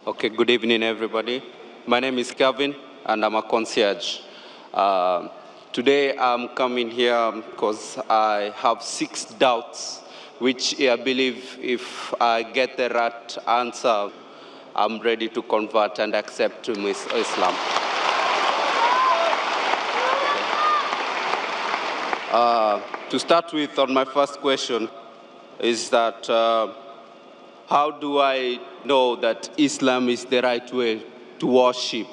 Okay, good evening, everybody. My name is Kevin, and I'm a concierge. Today, I'm coming here because I have 6 doubts, which I believe if I get the right answer, I'm ready to convert and accept to Islam. To start with, on my first question, is that how do I know that Islam is the right way to worship?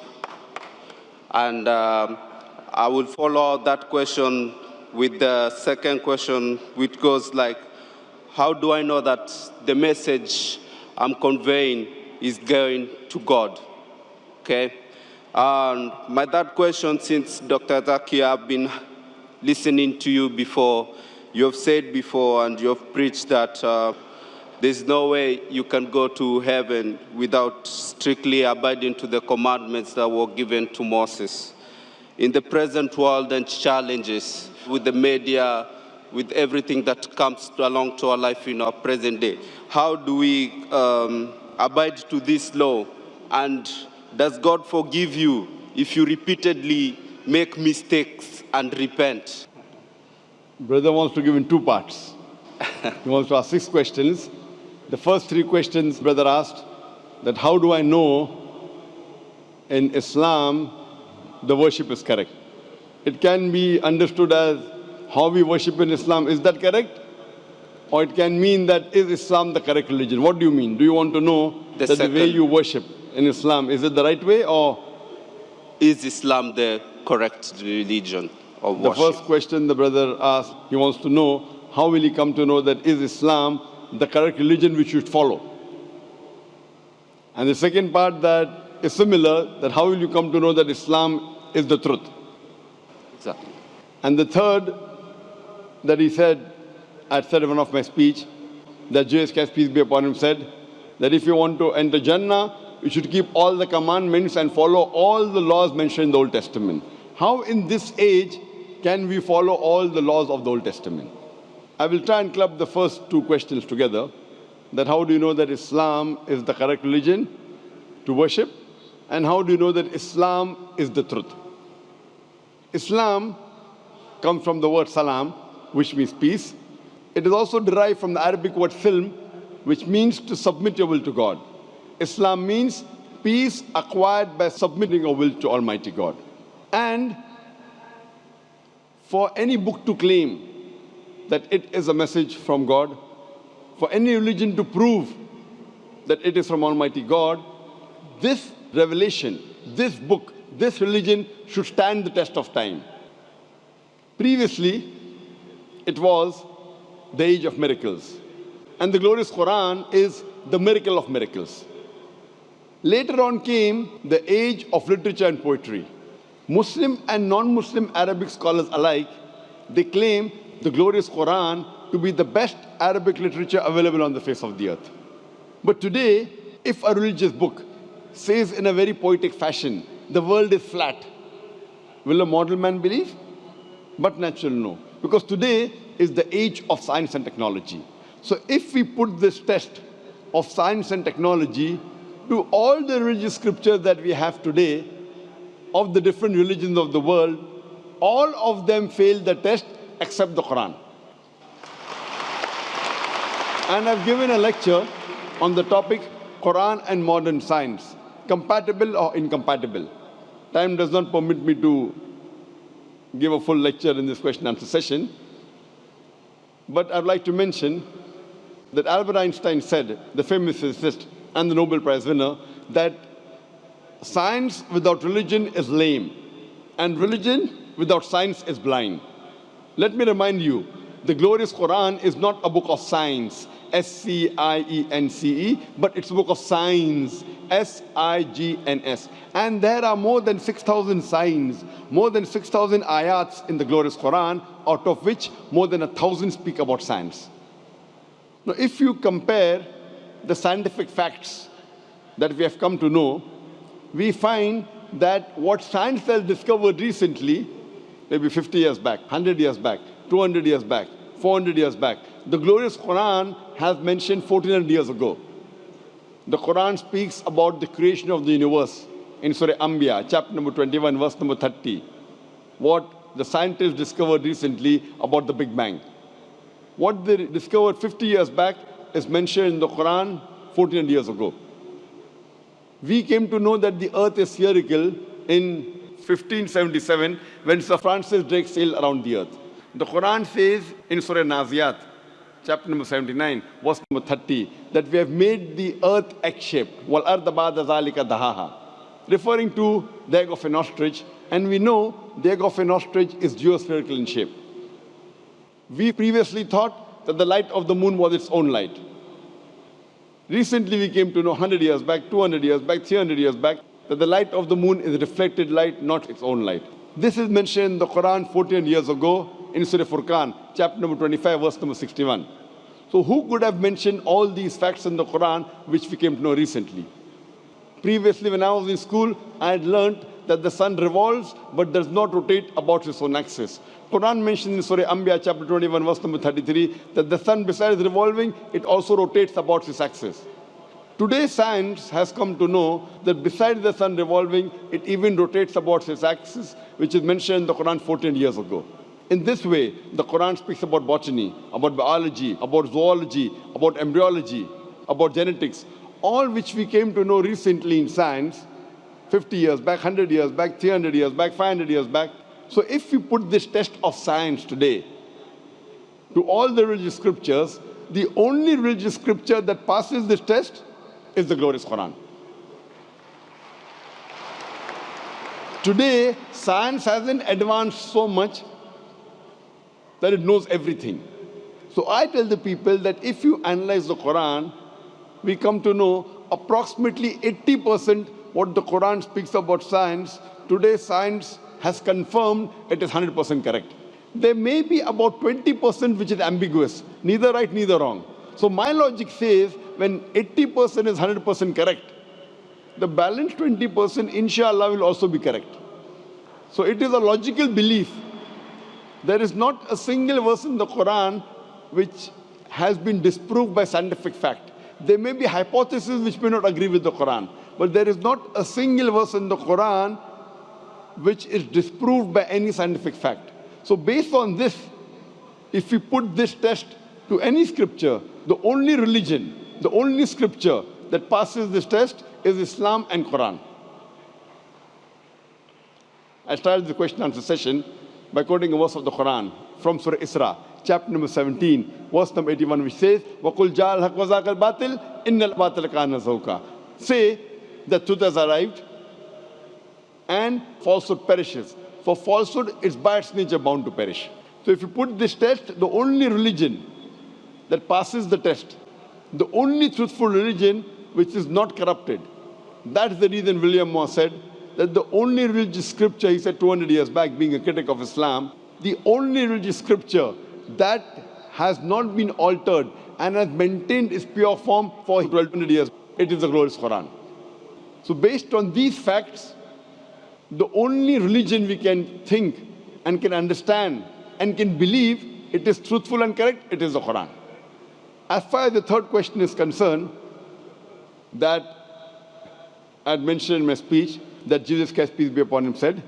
And I will follow that question with the second question, which goes like, how do I know that the message I'm conveying is going to God? Okay? And my third question, since Dr. Zakir, I've been listening to you before, you have said before and you have preached that there's no way you can go to heaven without strictly abiding to the commandments that were given to Moses. In the present world and challenges with the media, with everything that comes along to our life in our present day, how do we abide to this law? And does God forgive you if you repeatedly make mistakes and repent? Brother wants to give in 2 parts. He wants to ask 6 questions. The first 3 questions, brother asked, that how do I know in Islam the worship is correct? It can be understood as how we worship in Islam, is that correct? Or it can mean that is Islam the correct religion? What do you mean? Do you want to know that the way you worship in Islam, is it the right way, or is Islam the correct religion of the worship? first question the brother asked, he wants to know how will he come to know that is Islam the correct religion we should follow? And the second part that is similar, that how will you come to know that Islam is the truth? Exactly. And the third that he said, I said in one of my speech, that J.S.K. peace be upon him said, that if you want to enter Jannah, you should keep all the commandments and follow all the laws mentioned in the Old Testament. How in this age can we follow all the laws of the Old Testament? I will try and club the first 2 questions together, that how do you know that Islam is the correct religion to worship, and how do you know that Islam is the truth? Islam comes from the word salam, which means peace. It is also derived from the Arabic word silm, which means to submit your will to God. Islam means peace acquired by submitting your will to Almighty God. And for any book to claim that it is a message from God, for any religion to prove that it is from Almighty God, this revelation, this book, this religion should stand the test of time. Previously, it was the age of miracles. And the glorious Quran is the miracle of miracles. Later on came the age of literature and poetry. Muslim and non-Muslim Arabic scholars alike, they claim the glorious Quran to be the best Arabic literature available on the face of the earth. But today, if a religious book says in a very poetic fashion, the world is flat, will a mortal man believe? But natural, no. Because today is the age of science and technology. So if we put this test of science and technology to all the religious scriptures that we have today, of the different religions of the world, all of them fail the test except the Quran. And I've given a lecture on the topic Quran and modern science, compatible or incompatible. Time does not permit me to give a full lecture in this question and answer session. But I'd like to mention that Albert Einstein said, the famous physicist and the Nobel Prize winner, that science without religion is lame, and religion without science is blind. Let me remind you, the glorious Quran is not a book of science, S-C-I-E-N-C-E, but it's a book of signs, S-I-G-N-S. And there are more than 6,000 signs, more than 6,000 ayats in the glorious Quran, out of which more than 1,000 speak about science. Now, if you compare the scientific facts that we have come to know, we find that what science has discovered recently, maybe 50 years back, 100 years back, 200 years back, 400 years back, the glorious Quran has mentioned 1400 years ago. The Quran speaks about the creation of the universe in Surah Anbiya, chapter number 21, verse number 30. What the scientists discovered recently about the Big Bang. What they discovered 50 years back is mentioned in the Quran 1400 years ago. We came to know that the earth is spherical in 1577 when Sir Francis Drake sailed around the earth. The Quran says in Surah Naziyat, chapter number 79, verse number 30, that we have made the earth egg-shaped, wal arda ba'da zalika dahaha, referring to the egg of an ostrich, and we know the egg of an ostrich is geospherical in shape. We previously thought that the light of the moon was its own light. Recently we came to know 100 years back, 200 years back, 300 years back, that the light of the moon is reflected light, not its own light. This is mentioned in the Quran 14 years ago in Surah Furqan, chapter number 25, verse number 61. So who could have mentioned all these facts in the Quran which we came to know recently? Previously, when I was in school, I had learned that the sun revolves but does not rotate about its own axis. Quran mentions in Surah Anbiya, chapter 21, verse number 33, that the sun, besides revolving, it also rotates about its axis. Today, science has come to know that besides the sun revolving, it even rotates about its axis, which is mentioned in the Quran 14 years ago. In this way, the Quran speaks about botany, about biology, about zoology, about embryology, about genetics, all which we came to know recently in science, 50 years back, 100 years back, 300 years back, 500 years back. So if we put this test of science today to all the religious scriptures, the only religious scripture that passes this test is the glorious Quran. Today, science hasn't advanced so much that it knows everything. So I tell the people that if you analyze the Quran, we come to know approximately 80% what the Quran speaks about science. Today, science has confirmed it is 100% correct. There may be about 20% which is ambiguous, neither right, neither wrong. So my logic says when 80% is 100% correct, the balance 20%, inshallah, will also be correct. So it is a logical belief. There is not a single verse in the Quran which has been disproved by scientific fact. There may be hypotheses which may not agree with the Quran, but there is not a single verse in the Quran which is disproved by any scientific fact. So based on this, if we put this test to any scripture, the only religion, the only scripture that passes this test is Islam and Quran. I started the question and answer session by quoting a verse of the Quran from Surah Isra, chapter number 17, verse number 81, which says, وَقُلْ جَاءَ الْحَقُّ وَزَاقَ الْبَاطِلِ إِنَّ الْبَاطِلَ كَانَ زَهُوقًا. Say that truth has arrived and falsehood perishes. For falsehood is by its nature bound to perish. So if you put this test, the only religion that passes the test, the only truthful religion which is not corrupted, that's the reason William Moore said that the only religious scripture, he said 200 years back, being a critic of Islam, the only religious scripture that has not been altered and has maintained its pure form for 1200 years, it is the glorious Quran. So based on these facts, the only religion we can think and can understand and can believe it is truthful and correct, it is the Quran. As far as the third question is concerned, that I had mentioned in my speech that Jesus Christ, peace be upon him, said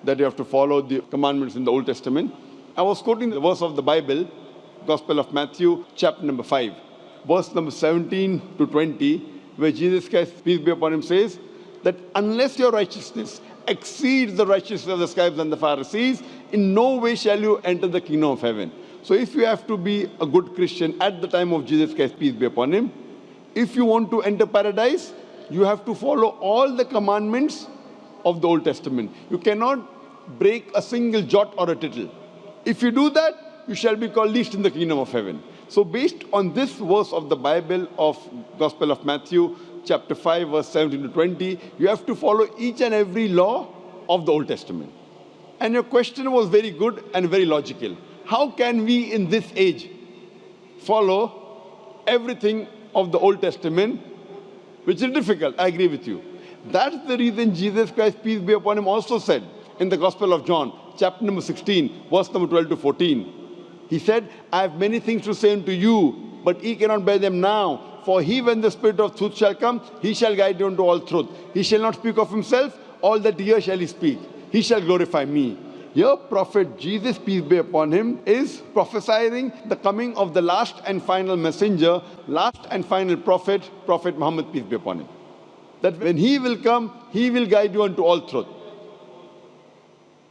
that you have to follow the commandments in the Old Testament. I was quoting the verse of the Bible, Gospel of Matthew, chapter number 5, verse number 17 to 20, where Jesus Christ, peace be upon him, says that unless your righteousness exceeds the righteousness of the scribes and the Pharisees, in no way shall you enter the kingdom of heaven. So if you have to be a good Christian at the time of Jesus Christ, peace be upon him, if you want to enter paradise, you have to follow all the commandments of the Old Testament. You cannot break a single jot or a tittle. If you do that, you shall be called least in the kingdom of heaven. So based on this verse of the Bible of Gospel of Matthew, chapter 5, verse 17 to 20, you have to follow each and every law of the Old Testament. And your question was very good and very logical. How can we in this age follow everything of the Old Testament, which is difficult? I agree with you. That's the reason Jesus Christ, peace be upon him, also said in the Gospel of John, chapter number 16, verse number 12 to 14. He said, I have many things to say unto you, but ye cannot bear them now. For he, when the Spirit of truth shall come, he shall guide you into all truth. He shall not speak of himself, all that he hears shall he speak. He shall glorify me. Your prophet Jesus, peace be upon him, is prophesying the coming of the last and final messenger, last and final prophet, Prophet Muhammad, peace be upon him. That when he will come, he will guide you unto all truth.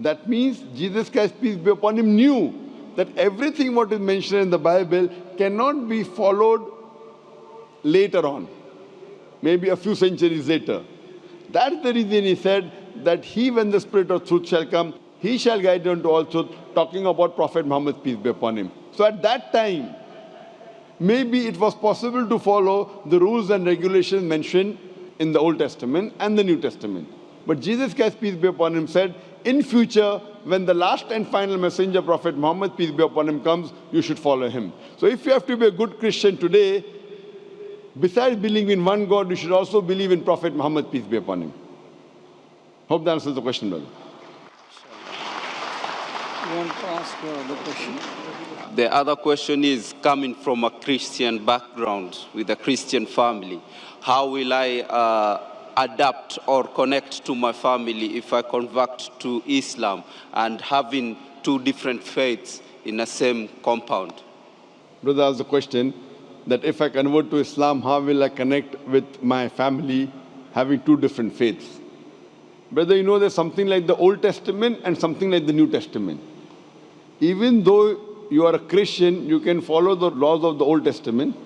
That means Jesus Christ, peace be upon him, knew that everything what is mentioned in the Bible cannot be followed later on, maybe a few centuries later. That's the reason he said that he, when the Spirit of truth shall come, he shall guide you unto all truth, talking about Prophet Muhammad, peace be upon him. So at that time, maybe it was possible to follow the rules and regulations mentioned in the Old Testament and the New Testament. But Jesus Christ, peace be upon him, said, in future, when the last and final messenger, Prophet Muhammad, peace be upon him, comes, you should follow him. So if you have to be a good Christian today, besides believing in one God, you should also believe in Prophet Muhammad, peace be upon him. Hope that answers the question, brother. You want to ask the question? The other question is, coming from a Christian background with a Christian family, how will I adapt or connect to my family if I convert to Islam and having two different faiths in the same compound? Brother asked the question that if I convert to Islam, how will I connect with my family having two different faiths? Brother, you know there's something like the Old Testament and something like the New Testament. Even though you are a Christian, you can follow the laws of the Old Testament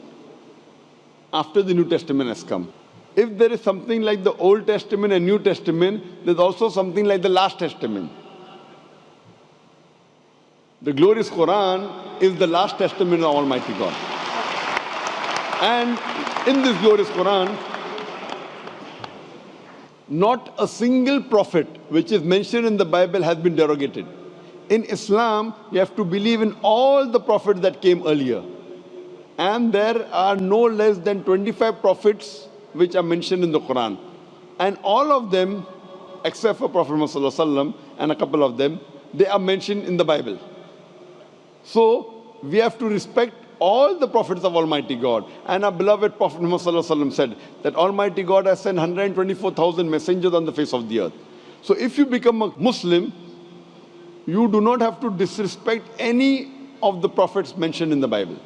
after the New Testament has come. If there is something like the Old Testament and New Testament, there's also something like the Last Testament. The glorious Quran is the Last Testament of Almighty God. And in this glorious Quran, not a single prophet which is mentioned in the Bible has been derogated. In Islam, you have to believe in all the prophets that came earlier. And there are no less than 25 prophets which are mentioned in the Quran. And all of them, except for Prophet Muhammad and a couple of them, they are mentioned in the Bible. So, we have to respect all the prophets of Almighty God. And our beloved Prophet Muhammad said that Almighty God has sent 124,000 messengers on the face of the earth. So if you become a Muslim, you do not have to disrespect any of the prophets mentioned in the Bible.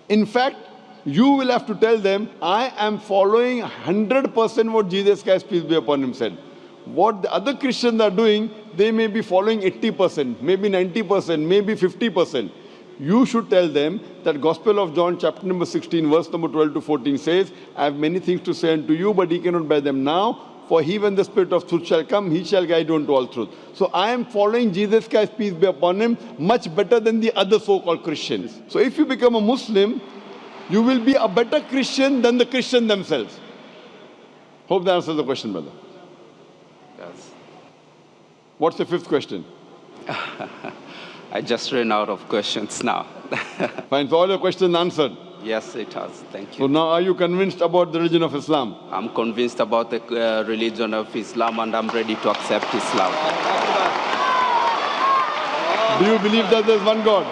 In fact, you will have to tell them, I am following 100% what Jesus Christ, peace be upon him, said. What the other Christians are doing, they may be following 80%, maybe 90%, maybe 50%. You should tell them that Gospel of John chapter number 16 verse number 12 to 14 says, I have many things to say unto you, but ye cannot bear them now. For he, when the Spirit of truth shall come, he shall guide you into all truth. So I am following Jesus Christ, peace be upon him, much better than the other so-called Christians. So if you become a Muslim, you will be a better Christian than the Christians themselves. Hope that answers the question, brother. Yes. What's the fifth question? I just ran out of questions now. Fine, so all your questions answered. Yes, it has. Thank So you. now are you convinced about the religion of Islam? I'm convinced about the religion of Islam, and I'm ready to accept Islam. Do you believe that there is one God?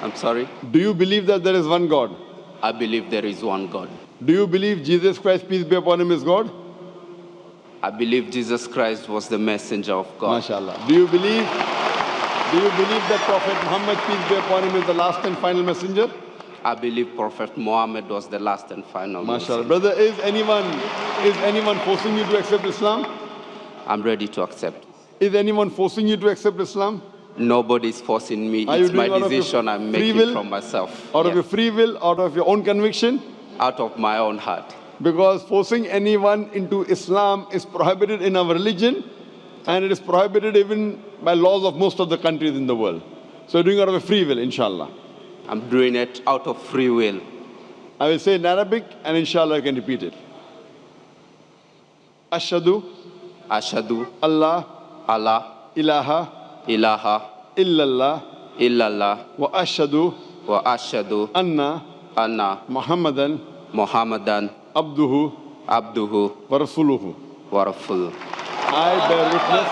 I'm sorry? Do you believe that there is one God? I believe there is one God. Do you believe Jesus Christ, peace be upon him, is God? I believe Jesus Christ was the messenger of God. MashaAllah. Do you believe that Prophet Muhammad, peace be upon him, is the last and final messenger? I believe Prophet Muhammad was the last and final messenger. MashaAllah. Brother, is anyone forcing you to accept Islam? I'm ready to accept. Is anyone forcing you to accept Islam? Nobody's forcing me. Are you It's my doing out of your decision I'm free making will? from myself. Out of Yes. your free will, out of your own conviction? Out of my own heart. Because forcing anyone into Islam is prohibited in our religion, and it is prohibited even by laws of most of the countries in the world. So you're doing it out of a free will, inshallah. I'm doing it out of free will. I will say in Arabic, and inshallah I can repeat it. Ashhadu Ashadu Allah Allah ilaha ilaha illallah illallah wa ashhadu wa ashadu anna anna Muhammadan Muhammadan abduhu abduhu wa rasuluhu. wa rasuluh. I bear witness.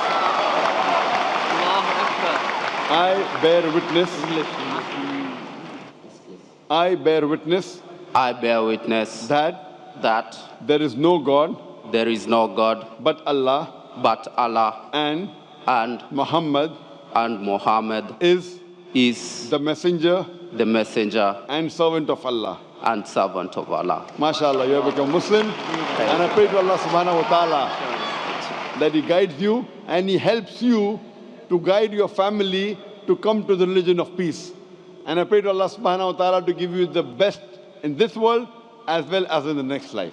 I bear witness. I bear witness I bear witness that there is no God there is no God but Allah, but Allah, and and Muhammad Muhammad is is the messenger the messenger and servant of Allah. and servant of Allah. MashaAllah, you have become Muslim. And I pray to Allah subhanahu wa ta'ala that He guides you and He helps you to guide your family to come to the religion of peace. And I pray to Allah subhanahu wa ta'ala to give you the best in this world as well as in the next life.